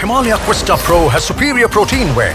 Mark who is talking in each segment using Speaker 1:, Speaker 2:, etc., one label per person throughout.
Speaker 1: Himalaya Questa Pro has superior protein whey.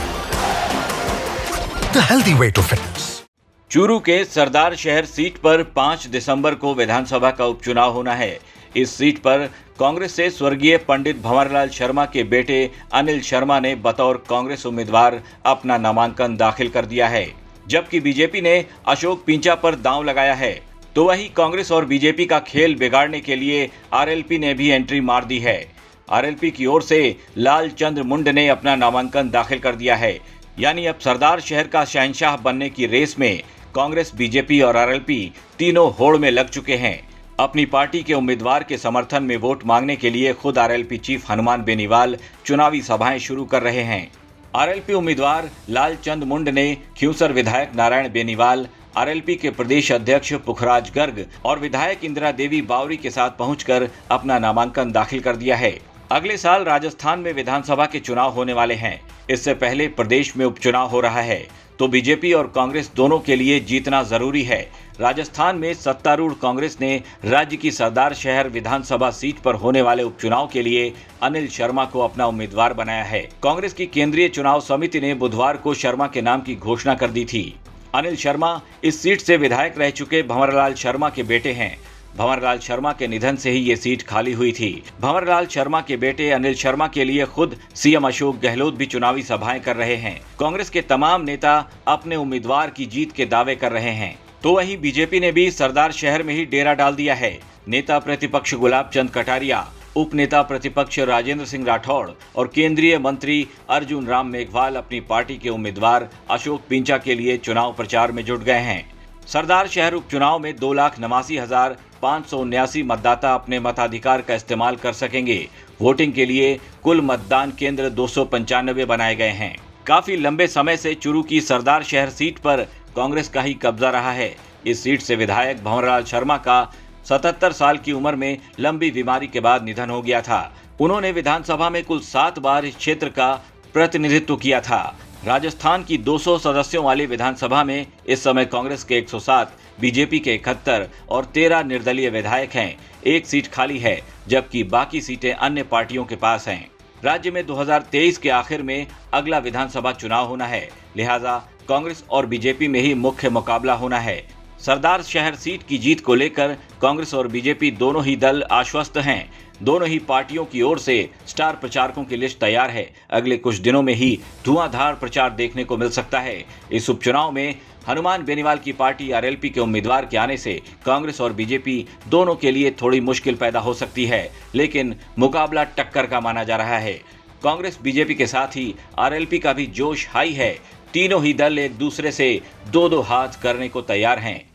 Speaker 1: The healthy way to fitness.
Speaker 2: Churu के सरदार शहर seat पर 5 दिसंबर को विधानसभा का उपचुनाव होना है। इस सीट पर कांग्रेस से स्वर्गीय पंडित भंवरलाल शर्मा के बेटे अनिल शर्मा ने बतौर कांग्रेस उम्मीदवार अपना नामांकन दाखिल कर दिया है, जबकि बीजेपी ने अशोक पिंचा पर दांव लगाया है। तो वहीं कांग्रेस और बीजेपी का खेल बिगाड़ने के लिए आरएलपी ने भी एंट्री मार दी है। आरएलपी की ओर से लालचंद्र मुंड ने अपना नामांकन दाखिल कर दिया है। यानी अब सरदार शहर का शहंशाह बनने की रेस में कांग्रेस, बीजेपी और आरएलपी तीनों होड़ में लग चुके हैं। अपनी पार्टी के उम्मीदवार के समर्थन में वोट मांगने के लिए खुद आरएलपी चीफ हनुमान बेनीवाल चुनावी सभाएं शुरू कर रहे हैं। आरएलपी उम्मीदवार लालचंद मुंड ने खियूसर विधायक नारायण बेनीवाल, आरएलपी के प्रदेश अध्यक्ष पुखराज गर्ग और विधायक इंदिरा देवी बावरी के साथ पहुंचकर अपना नामांकन दाखिल कर दिया है। अगले साल राजस्थान में विधानसभा के चुनाव होने वाले हैं। इससे पहले प्रदेश में उपचुनाव हो रहा है, तो बीजेपी और कांग्रेस दोनों के लिए जीतना जरूरी है। राजस्थान में सत्तारूढ़ कांग्रेस ने राज्य की सरदार शहर विधानसभा सीट पर होने वाले उपचुनाव के लिए अनिल शर्मा को अपना उम्मीदवार बनाया है। कांग्रेस की केंद्रीय चुनाव समिति ने बुधवार को शर्मा के नाम की घोषणा कर दी थी। अनिल शर्मा इस सीट से विधायक रह चुके भंवरलाल शर्मा के बेटे हैं। भंवरलाल शर्मा के निधन से ही ये सीट खाली हुई थी। भंवरलाल शर्मा के बेटे अनिल शर्मा के लिए खुद सीएम अशोक गहलोत भी चुनावी सभाएं कर रहे हैं। कांग्रेस के तमाम नेता अपने उम्मीदवार की जीत के दावे कर रहे हैं। तो वहीं बीजेपी ने भी सरदार शहर में ही डेरा डाल दिया है। नेता प्रतिपक्ष गुलाब चंद कटारिया, उप नेता प्रतिपक्ष राजेंद्र सिंह राठौड़ और केंद्रीय मंत्री अर्जुन राम मेघवाल अपनी पार्टी के उम्मीदवार अशोक पिंचा के लिए चुनाव प्रचार में जुट गए हैं। सरदार शहर उपचुनाव में 2,89,579 मतदाता अपने मताधिकार का इस्तेमाल कर सकेंगे। वोटिंग के लिए कुल मतदान केंद्र 295 बनाए गए हैं। काफी लंबे समय से चूरू की सरदार शहर सीट पर कांग्रेस का ही कब्जा रहा है। इस सीट से विधायक भंवरलाल शर्मा का 77 साल की उम्र में लंबी बीमारी के बाद निधन हो गया था। उन्होंने विधानसभा में कुल 7 बार इस क्षेत्र का प्रतिनिधित्व किया था। राजस्थान की 200 सदस्यों वाली विधानसभा में इस समय कांग्रेस के 107, बीजेपी के 71 और 13 निर्दलीय विधायक हैं। एक सीट खाली है, जबकि बाकी सीटें अन्य पार्टियों के पास हैं। राज्य में 2023 के आखिर में अगला विधानसभा चुनाव होना है, लिहाजा कांग्रेस और बीजेपी में ही मुख्य मुकाबला होना है। सरदार शहर सीट की जीत को लेकर कांग्रेस और बीजेपी दोनों ही दल आश्वस्त हैं। दोनों ही पार्टियों की ओर से स्टार प्रचारकों की लिस्ट तैयार है। अगले कुछ दिनों में ही धुआंधार प्रचार देखने को मिल सकता है। इस उपचुनाव में हनुमान बेनीवाल की पार्टी आरएलपी के उम्मीदवार के आने से कांग्रेस और बीजेपी दोनों के लिए थोड़ी मुश्किल पैदा हो सकती है, लेकिन मुकाबला टक्कर का माना जा रहा है। कांग्रेस बीजेपी के साथ ही आरएलपी का भी जोश हाई है। तीनों ही दल एक दूसरे से दो हाथ करने को तैयार हैं।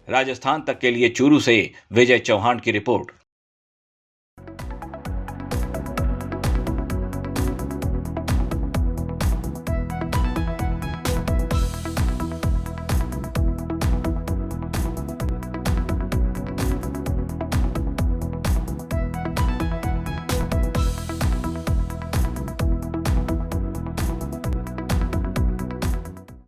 Speaker 2: राजस्थान तक के लिए चूरू से विजय चौहान की रिपोर्ट।